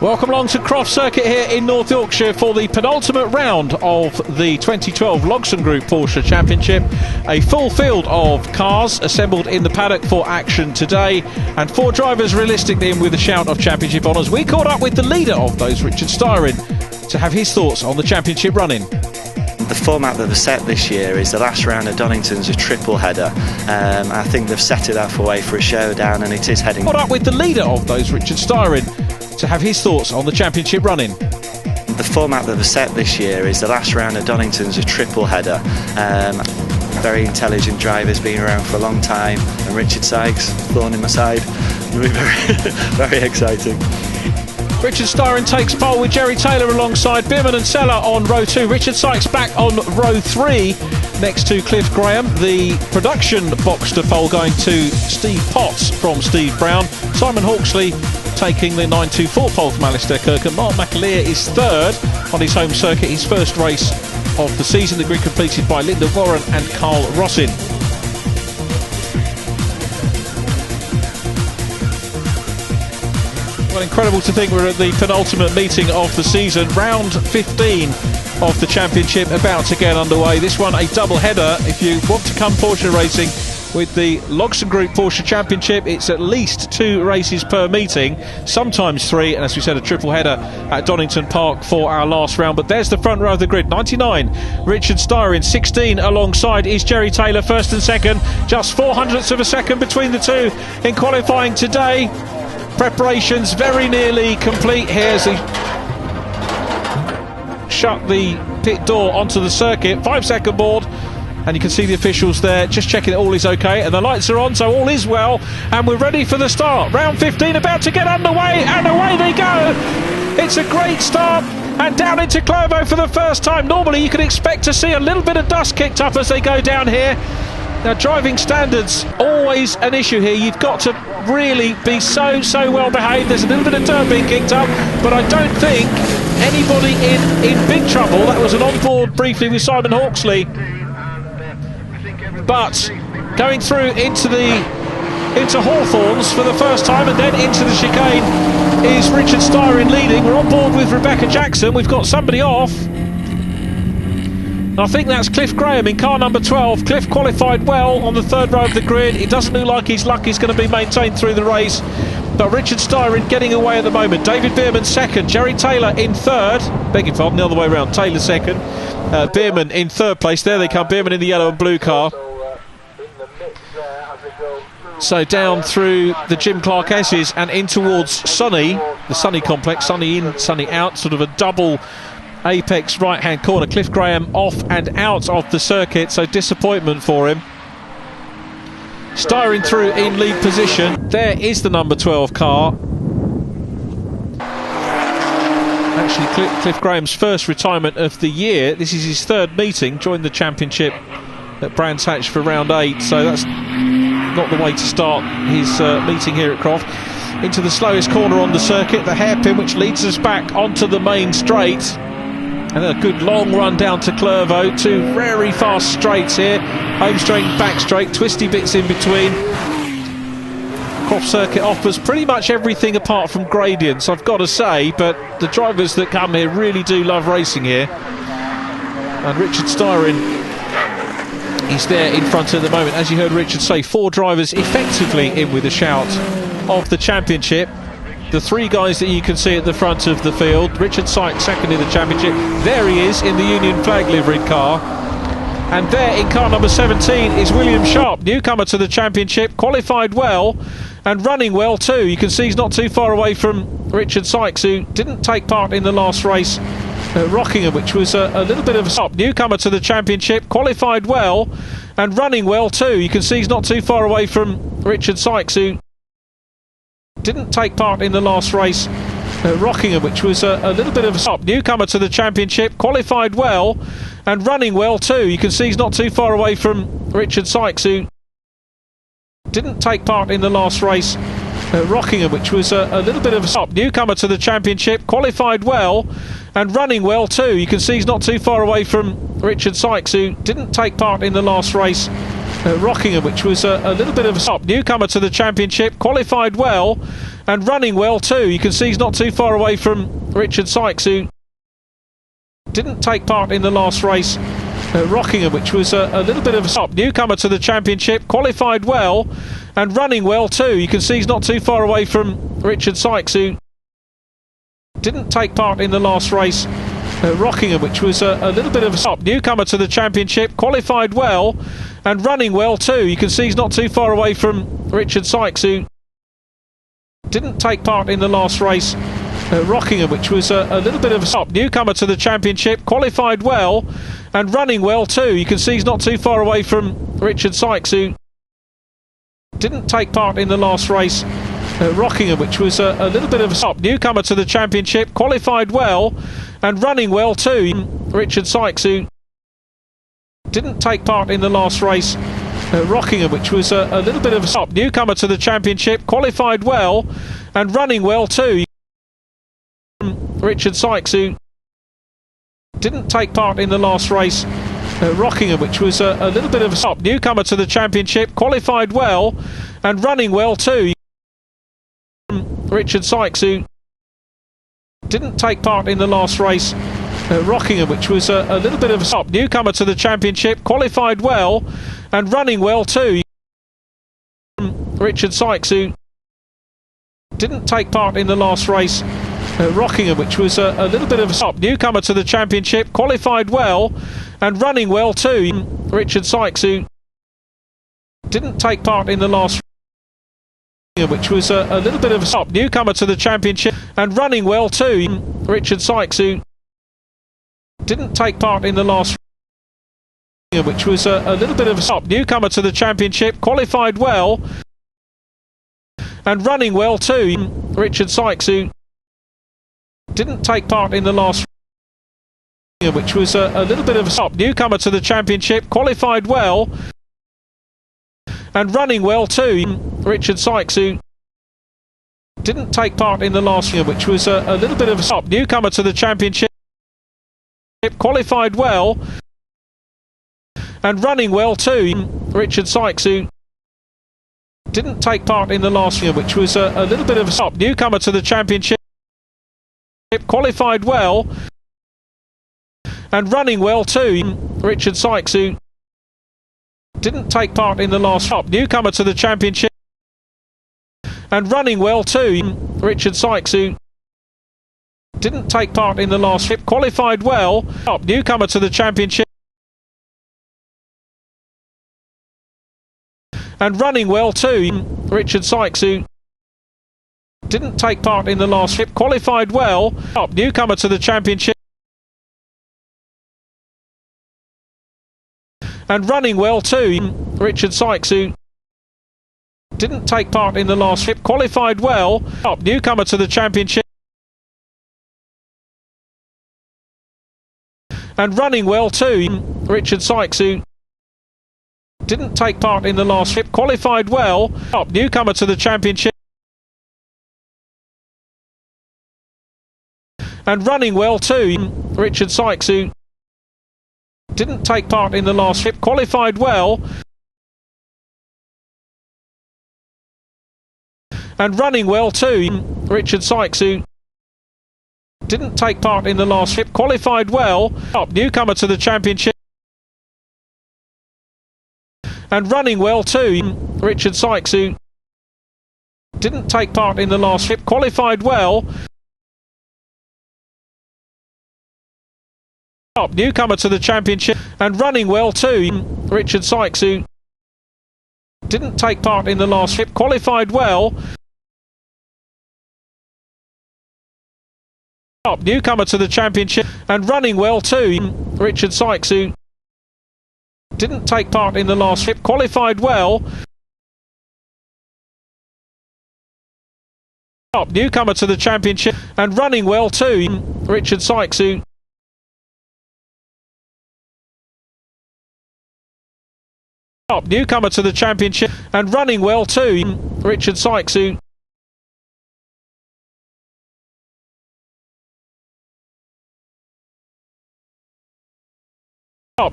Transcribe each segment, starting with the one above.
Welcome along to Croft Circuit here in North Yorkshire for the penultimate round of the 2012 Logson Group Porsche Championship. A full field of cars assembled in the paddock for action today, and 4 drivers realistically in with a shout of championship honours. We caught up with the leader of those, Richard Styrin, to have his thoughts on the championship running. The format that they've set this year is the last round of Donington's a triple header. I think they've set it up away for a showdown, and it is heading. Caught up with the leader of those, Richard Styrin, to have his thoughts on the championship running. The format that they've set this year is the last round of Donington's a triple header. Very intelligent drivers, been around for a long time, and Richard Sykes, thorn in my side. It'll be very exciting. Richard Styrin takes pole with Gerry Taylor alongside Bierman and Seller on row 2. Richard Sykes back on row 3 next to Cliff Graham. The Production Boxster pole going to Steve Potts from Steve Brown. Simon Hawksley taking the 924 pole from Alistair Kirkham. Mark McAleer is third on his home circuit, his first race of the season. The grid completed by Linda Warren and Carl Rossin. Well, incredible to think we're at the penultimate meeting of the season. Round 15 of the championship about to get underway. This one a double header. If you want to come Porsche racing with the Logson Group Porsche Championship, it's at least 2 races per meeting, sometimes 3, and as we said, a triple header at Donington Park for our last round. But there's the front row of the grid. 99 Richard Styrin, 16 alongside is Gerry Taylor, first and second, just 0.04 of a second between the two in qualifying today. Preparations very nearly complete here as he shut the pit door onto the circuit. 5-second board, and you can see the officials there just checking that all is okay, and the lights are on, so all is well, and we're ready for the start. Round 15 about to get underway, and away they go. It's a great start, and down into Clervaux for the first time. Normally you can expect to see a little bit of dust kicked up as they go down here. Now, driving standards, always an issue here. You've got to really be so well behaved. There's a little bit of dirt being kicked up, but I don't think anybody in big trouble. That was an on-board briefly with Simon Hawksley. But going through into Hawthorns for the first time, and then into the chicane is Richard Styrin leading. We're on board with Rebecca Jackson. We've got somebody off. I think that's Cliff Graham in car number 12. Cliff qualified well on the third row of the grid. It doesn't look like his luck is going to be maintained through the race, but Richard Styrin getting away at the moment. David Bierman second, Gerry Taylor in third. Beg your pardon, the other way around. Taylor second, Bierman in third place. There they come, Bierman in the yellow and blue car. So down through the Jim Clark S's and in towards Sunny, the Sunny complex. Sunny in, Sunny out, sort of a double apex right hand corner. Cliff Graham off and out of the circuit, so disappointment for him. Styrin through in lead position. There is the number 12 car. Actually Cliff Graham's first retirement of the year. This is his third meeting. Joined the championship at Brands Hatch for round 8, so that's not the way to start his meeting here at Croft. Into the slowest corner on the circuit, the hairpin, which leads us back onto the main straight. And a good long run down to Clervaux. 2 very fast straights here. Home straight and back straight, twisty bits in between. Croft Circuit offers pretty much everything apart from gradients, I've got to say, but the drivers that come here really do love racing here. And Richard Styrin is there in front at the moment. As you heard Richard say, 4 drivers effectively in with a shout of the championship. The 3 guys that you can see at the front of the field. Richard Sykes second in the championship. There he is in the Union flag liveried car. And there in car number 17 is William Sharp, newcomer to the championship, qualified well and running well too. You can see he's not too far away from Richard Sykes, who didn't take part in the last race at Rockingham, which was a little bit of a stop. Newcomer to the championship, qualified well and running well too. You can see he's not too far away from Richard Sykes, who didn't take part in the last race Rockingham, which was a little bit of a stop. Newcomer to the championship, qualified well and running well too. You can see he's not too far away from Richard Sykes, who didn't take part in the last race. Rockingham, which was a little bit of a stop. Newcomer to the championship, qualified well and running well too. You can see he's not too far away from Richard Sykes, who didn't take part in the last race. Rockingham, which was a little bit of a stop. Newcomer to the championship, qualified well and running well too. You can see he's not too far away from Richard Sykes, who didn't take part in the last race. Rockingham, which was a little bit of a stop. Newcomer to the championship, qualified well and running well too. You can see he's not too far away from Richard Sykes, who didn't take part in the last race. Rockingham, which was a little bit of a stop. Newcomer to the championship, qualified well and running well too. You can see he's not too far away from Richard Sykes, who didn't take part in the last race. Rockingham, which was a little bit of a stop. Newcomer to the championship, qualified well and running well too. You can see he's not too far away from Richard Sykes, who didn't take part in the last race. Rockingham, which was a little bit of a stop. Newcomer to the championship, qualified well and running well too. Richard Sykes, who didn't take part in the last race. Rockingham, which was a little bit of a stop. Newcomer to the championship, qualified well and running well too. Richard Sykes, who didn't take part in the last race. Rockingham, which was a little bit of a stop. Newcomer to the championship, qualified well and running well too. Richard Sykes, who didn't take part in the last race. Rockingham, which was a little bit of a stop. Newcomer to the championship, qualified well and running well too. Richard Sykes, who didn't take part in the last race. Rockingham, which was a little bit of a stop. Newcomer to the championship, qualified well and running well too. Richard Sykes, who didn't take part in the last, which was a little bit of a stop. Newcomer to the championship and running well too. Richard Sykes, who didn't take part in the last, which was a little bit of a stop. Newcomer to the championship, qualified well and running well too. Richard Sykes, who didn't take part in the last, which was a little bit of a stop. Newcomer to the championship, qualified well and running well too. Richard Sykes, who didn't take part in the last, which was a little bit of a stop. Newcomer to the championship, qualified well and running well too. Richard Sykes, who didn't take part in the last, which was a little bit of a stop. Newcomer to the championship, qualified well and running well too. Richard Sykes, who didn't take part in the last stop. Newcomer to the championship and running well too. Richard Sykes, who didn't take part in the last, qualified well. Newcomer to the championship and running well too. Richard Sykes, who didn't take part in the last, qualified well. Newcomer to the championship and running well too. Richard Sykes, who didn't take part in the last, qualified well. Newcomer to the championship and running well too. Richard Sykes, who didn't take part in the last, qualified well. Newcomer to the championship and running well too. Richard Sykes, who didn't take part in the last, qualified well and running well too. Richard Sykes, who didn't take part in the last, qualified well. Newcomer to the championship and running well too. Richard Sykes, who didn't take part in the last, qualified well. Newcomer to the championship and running well too. Richard Sykes, who didn't take part in the last, qualified well. Newcomer to the championship and running well too. Richard Sykes, who didn't take part in the last, qualified well. Newcomer to the championship and running well too, Richard Sykes, who newcomer to the championship and running well too, Richard Sykes, who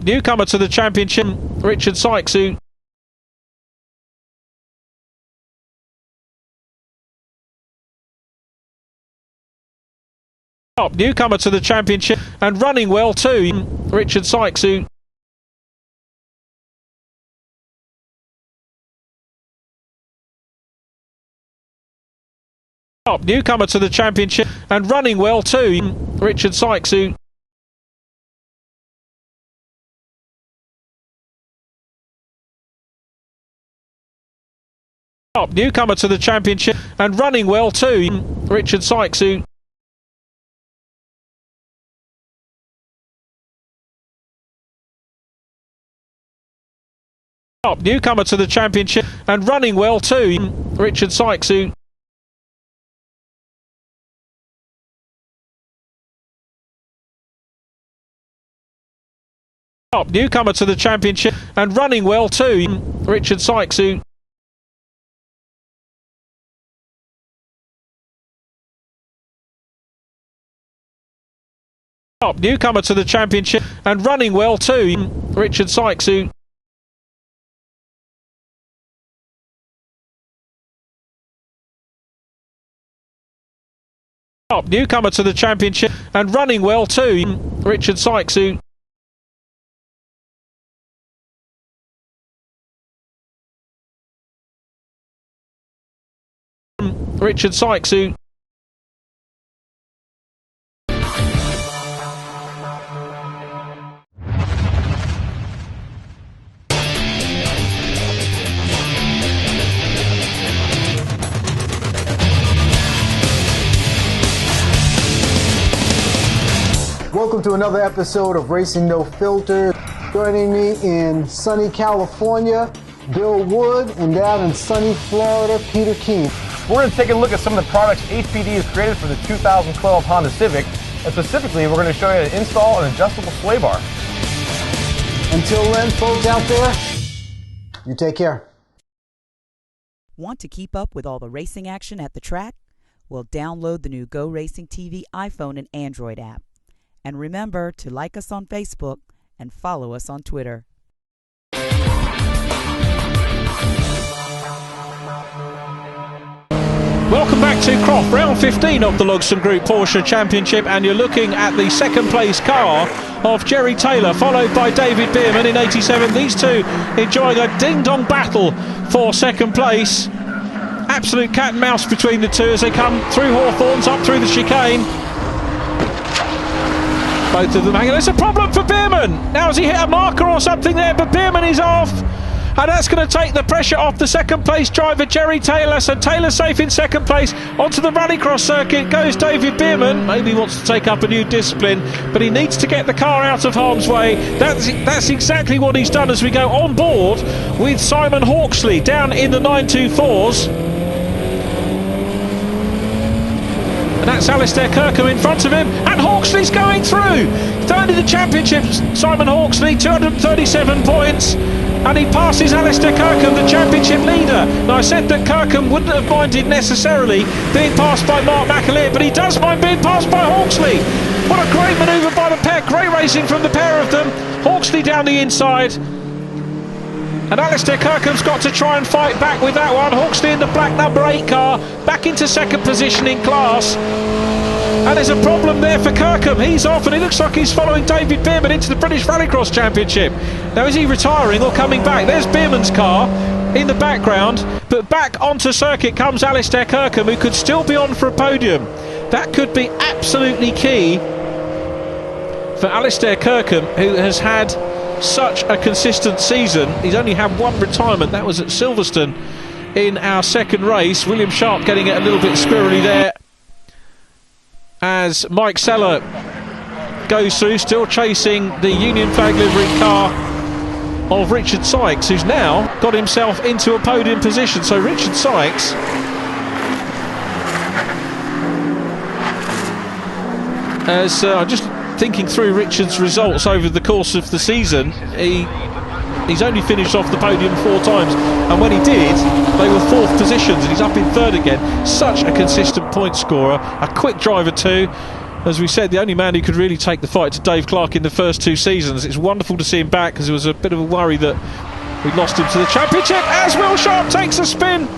newcomer to the championship, Richard Sykes, who newcomer to the championship and running well too, Richard Sykes, who newcomer to the championship and running well too, Richard Sykes, who newcomer to the championship and running well too, Richard Sykes, who newcomer to the championship and running well too, Richard Sykes, who newcomer to the championship and running well too, Richard Sykes, who newcomer to the championship and running well too, Richard Sykes, who newcomer to the championship and running well too, Richard Sykes, who Richard Sykes, who Welcome to another episode of Racing No Filter. Joining me in sunny California, Bill Wood, and down in sunny Florida, Peter King. We're going to take a look at some of the products HPD has created for the 2012 Honda Civic, and specifically we're going to show you how to install an adjustable sway bar. Until then, folks out there, you take care. Want to keep up with all the racing action at the track? Well, download the new Go Racing TV iPhone and Android app. And remember to like us on Facebook and follow us on Twitter. welcome back to Croft, round 15 of the Logson Group Porsche Championship, and you're looking at the second place car of Gerry Taylor, followed by David Bierman in 87. These two enjoying a ding-dong battle for second place. Absolute cat and mouse between the two as they come through Hawthorns, up through the chicane. Both of them hanging. There's a problem for Bierman. Now has he hit a marker or something there, but Bierman is off. And that's going to take the pressure off the second place driver, Gerry Taylor. So Taylor safe in second place. Onto the rallycross circuit goes David Bierman. Maybe he wants to take up a new discipline, but he needs to get the car out of harm's way. That's exactly what he's done as we go on board with Simon Hawksley down in the 924s. And that's Alistair Kirkham in front of him, and Hawksley's going through. Third in the championship, Simon Hawksley, 237 points, and he passes Alistair Kirkham, the championship leader. Now, I said that Kirkham wouldn't have minded necessarily being passed by Mark McAleer, but he does mind being passed by Hawksley. What a great manoeuvre by the pair, great racing from the pair of them. Hawksley down the inside, and Alistair Kirkham's got to try and fight back with that one. Hawksley in the black number 8 car, back into second position in class. And there's a problem there for Kirkham. He's off, and it looks like he's following David Bierman into the British Rallycross Championship. Now, is he retiring or coming back? There's Bierman's car in the background, but back onto circuit comes Alistair Kirkham, who could still be on for a podium. That could be absolutely key for Alistair Kirkham, who has had such a consistent season. He's only had one retirement, that was at Silverstone in our second race. William Sharp getting it a little bit squirrely there as Mike Seller goes through, still chasing the Union Flag livery car of Richard Sykes, who's now got himself into a podium position. So Richard Sykes as I'm just thinking through Richard's results over the course of the season. He's only finished off the podium 4 times, and when he did, they were 4th positions, and he's up in 3rd again. Such a consistent point scorer, a quick driver too. As we said, the only man who could really take the fight to Dave Clark in the first 2 seasons. It's wonderful to see him back, because there was a bit of a worry that we'd lost him to the championship, as Will Sharp takes a spin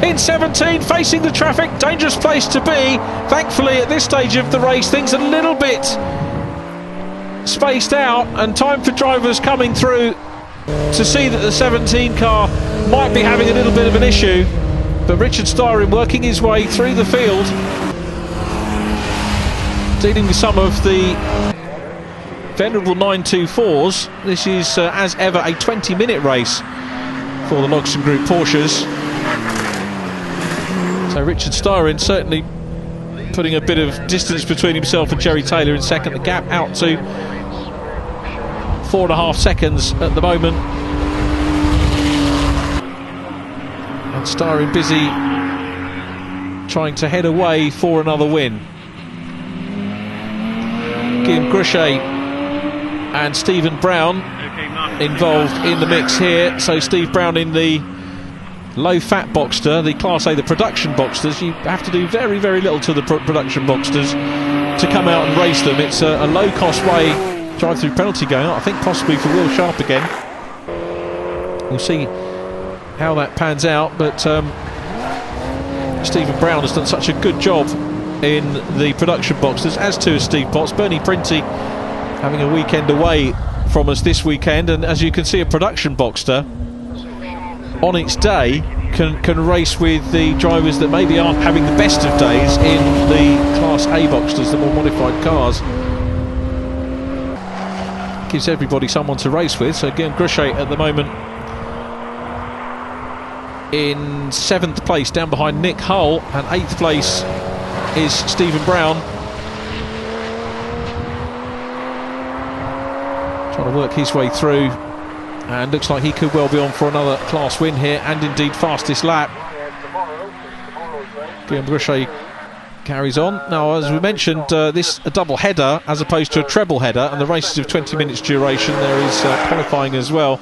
in 17, facing the traffic. Dangerous place to be. Thankfully, at this stage of the race, things a little bit spaced out, and time for drivers coming through to see that the 17 car might be having a little bit of an issue. But Richard Styrin working his way through the field, dealing with some of the venerable 924s. This is, as ever, a 20-minute race for the Logson Group Porsches. So Richard Styrin certainly putting a bit of distance between himself and Gerry Taylor in second. The gap out to 4.5 seconds at the moment. And Styrin busy trying to head away for another win. Guillaume Gruchet and Stephen Brown involved in the mix here. So Steve Brown in the low-fat Boxster, the Class A, the Production Boxsters. You have to do very, very little to the Production Boxsters to come out and race them. It's a low-cost way. Drive-through penalty going on, I think possibly for Will Sharp again. We'll see how that pans out, but Stephen Brown has done such a good job in the Production Boxsters, as too has Steve Potts. Bernie Printy having a weekend away from us this weekend, and as you can see, a Production Boxster on its day can race with the drivers that maybe aren't having the best of days in the Class A Boxsters, the more modified cars. Gives everybody someone to race with. So again, Gruchet at the moment in 7th place, down behind Nick Hull, and 8th place is Stephen Brown, trying to work his way through, and looks like he could well be on for another class win here, and indeed fastest lap. Guillaume Gruchet carries on. Now, as we mentioned, this a double header as opposed to a treble header, and the race is of 20 minutes duration. There is qualifying as well,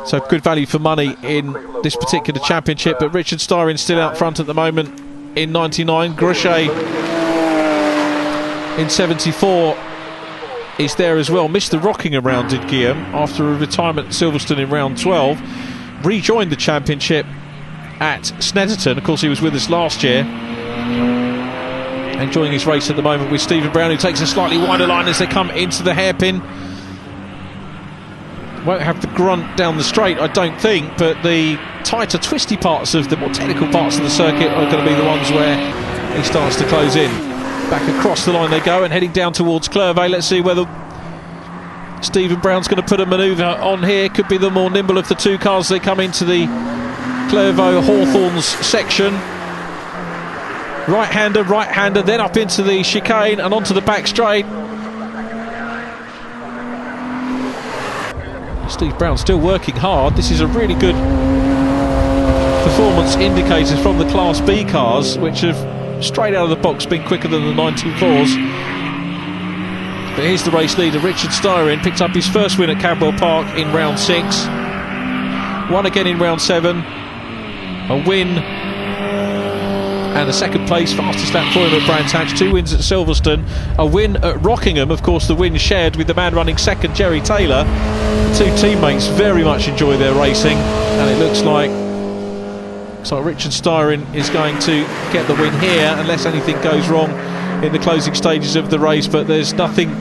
so good value for money in this particular championship. But Richard Styrin still out front at the moment in 99. Gruchet in 74 is there as well. Missed the Rockingham round, did Guillaume, after a retirement at Silverstone in round 12. Rejoined the championship at Snetterton. Of course, he was with us last year. Enjoying his race at the moment with Stephen Brown, who takes a slightly wider line as they come into the hairpin. Won't have the grunt down the straight, I don't think, but the tighter, twisty parts of the more technical parts of the circuit are going to be the ones where he starts to close in. Back across the line they go, and heading down towards Clervaux. Let's see whether Stephen Brown's going to put a manoeuvre on here. Could be the more nimble of the two cars as they come into the Clervaux Hawthorns section. Right-hander, then up into the chicane and onto the back straight. Steve Brown still working hard. This is a really good performance indicator from the Class B cars, which have straight out of the box been quicker than the 924s. But here's the race leader, Richard Styrin, picked up his first win at Cadwell Park in round 6. Won again in round 7. A win and a second place, fastest lap for him at Brands Hatch. 2 wins at Silverstone, a win at Rockingham. Of course, the win shared with the man running second, Gerry Taylor. The two teammates very much enjoy their racing, and it looks like Richard Styrin is going to get the win here, unless anything goes wrong in the closing stages of the race. But there's nothing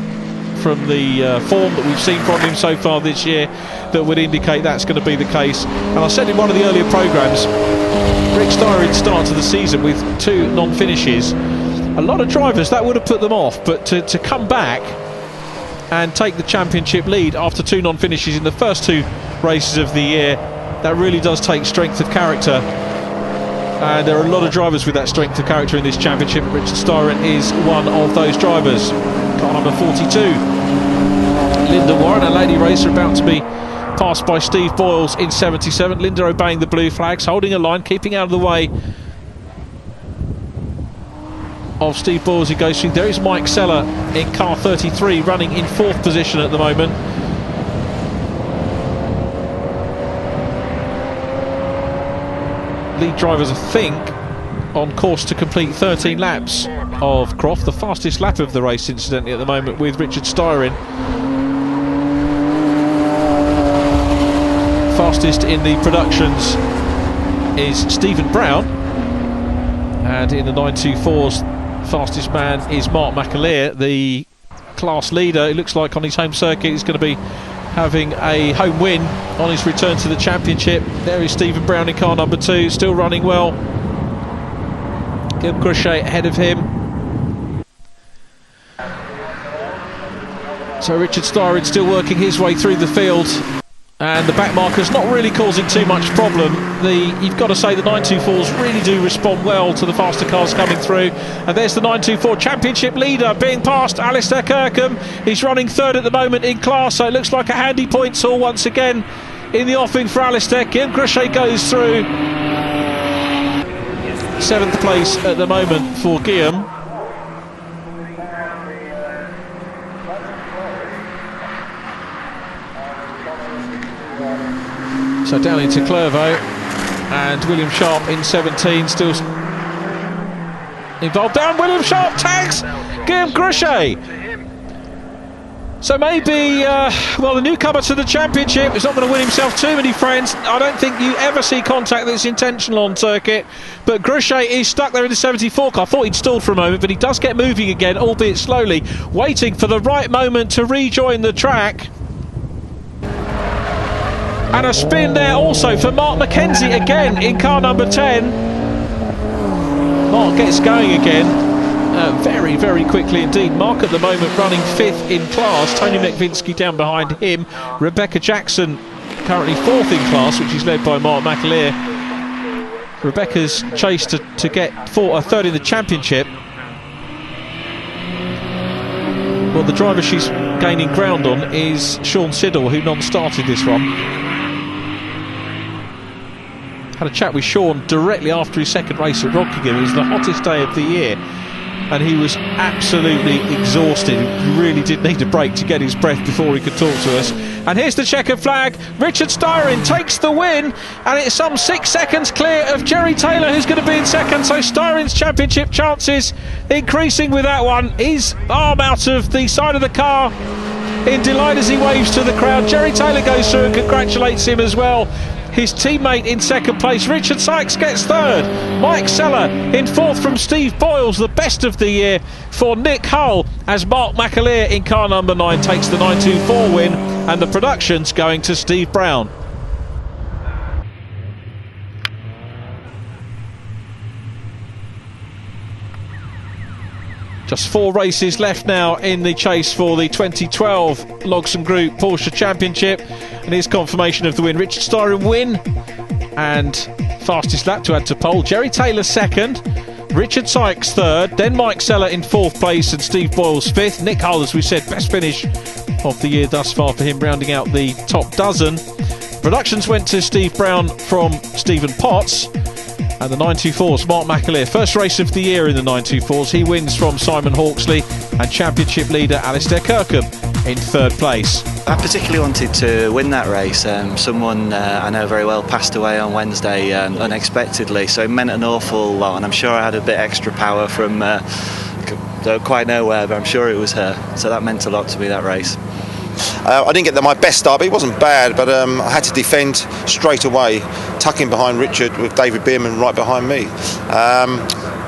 from the form that we've seen from him so far this year that would indicate that's going to be the case. And I said in one of the earlier programmes, Rick Styrin's start to the season with 2 non-finishes, a lot of drivers that would have put them off, but to come back and take the championship lead after 2 non-finishes in the first 2 races of the year, that really does take strength of character. And there are a lot of drivers with that strength of character in this championship. Richard Styrin is one of those drivers. Car number 42, Linda Warren, a lady racer, about to be passed by Steve Boyles in 77. Linda obeying the blue flags, holding a line, keeping out of the way of Steve Boyles who goes through. There is Mike Seller in car 33 running in 4th position at the moment. Lead drivers, I think, on course to complete 13 laps of Croft, the fastest lap of the race incidentally at the moment, with Richard Styrin. Fastest in the productions is Stephen Brown, and in the 924s fastest man is Mark McAleer, the class leader. It looks like on his home circuit he's going to be having a home win on his return to the championship. There is Stephen Brown in car number 2, still running well. Gil Crochet ahead of him. So Richard Styrin still working his way through the field, and the back marker's not really causing too much problem. You've got to say the 924s really do respond well to the faster cars coming through. And there's the 924 championship leader being passed, Alistair Kirkham. He's running 3rd at the moment in class, so it looks like a handy points haul once again in the offing for Alistair. Guillaume Crochet goes through. 7th place at the moment for Guillaume. So down into Clervaux, and William Sharp in 17 still involved. Down, William Sharp tags Guillaume Crochet. So maybe, well, the newcomer to the championship is not going to win himself too many friends. I don't think you ever see contact that's intentional on circuit, but Crochet is stuck there in the 74 car. I thought he'd stalled for a moment, but he does get moving again, albeit slowly, waiting for the right moment to rejoin the track. And a spin there also for Mark Mackenzie again in car number 10. Mark gets going again. Very, very quickly indeed. Mark at the moment running 5th in class. Tony McVinsky down behind him. Rebecca Jackson currently 4th in class, which is led by Mark McAleer. Rebecca's chased to get 3rd in the championship. Well, the driver she's gaining ground on is Sean Siddle, who non-started this one. Had a chat with Sean directly after his 2nd race at Rockingham. It was the hottest day of the year, and he was absolutely exhausted. He really did need a break to get his breath before he could talk to us. And here's the checkered flag. Richard Styrin takes the win, and it's some 6 seconds clear of Gerry Taylor, who's going to be in 2nd. So Styrin's championship chances increasing with that one. His arm out of the side of the car in delight as he waves to the crowd. Gerry Taylor goes through and congratulates him as well. His teammate in 2nd place. Richard Sykes gets 3rd. Mike Seller in 4th from Steve Boyles, the best of the year for Nick Hull, as Mark McAleer in car number 9 takes the 924 win, and the production's going to Steve Brown. Just 4 races left now in the chase for the 2012 Logson Group Porsche Championship, and here's confirmation of the win. Richard Styrin win, and fastest lap to add to pole. Gerry Taylor 2nd, Richard Sykes 3rd, then Mike Seller in 4th place and Steve Boyles 5th. Nick Hull, as we said, best finish of the year thus far for him, rounding out the top dozen. Productions went to Steve Brown from Stephen Potts. And the 924s, Mark McAleer, first race of the year in the 924s. He wins from Simon Hawksley, and championship leader Alistair Kirkham in 3rd place. I particularly wanted to win that race. Someone I know very well passed away on Wednesday unexpectedly, so it meant an awful lot, and I'm sure I had a bit extra power from don't quite know where, but I'm sure it was her, so that meant a lot to me, that race. I didn't get my best start, but it wasn't bad, but I had to defend straight away, tucking behind Richard with David Bierman right behind me.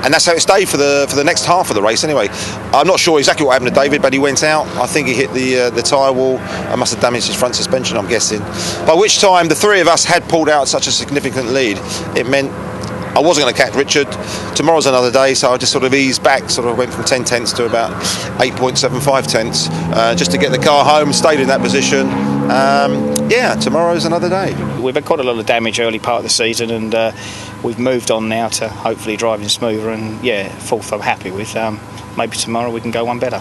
And that's how it stayed for the next half of the race anyway. I'm not sure exactly what happened to David, but he went out. I think he hit the tyre wall and must have damaged his front suspension, I'm guessing. By which time the 3 of us had pulled out such a significant lead, it meant I wasn't going to catch Richard. Tomorrow's another day, so I just sort of eased back, sort of went from 10 tenths to about 8.75 tenths, just to get the car home, stayed in that position. Yeah, tomorrow's another day. We've had quite a lot of damage early part of the season, and we've moved on now to hopefully driving smoother, and yeah, 4th I'm happy with. Maybe tomorrow we can go one better.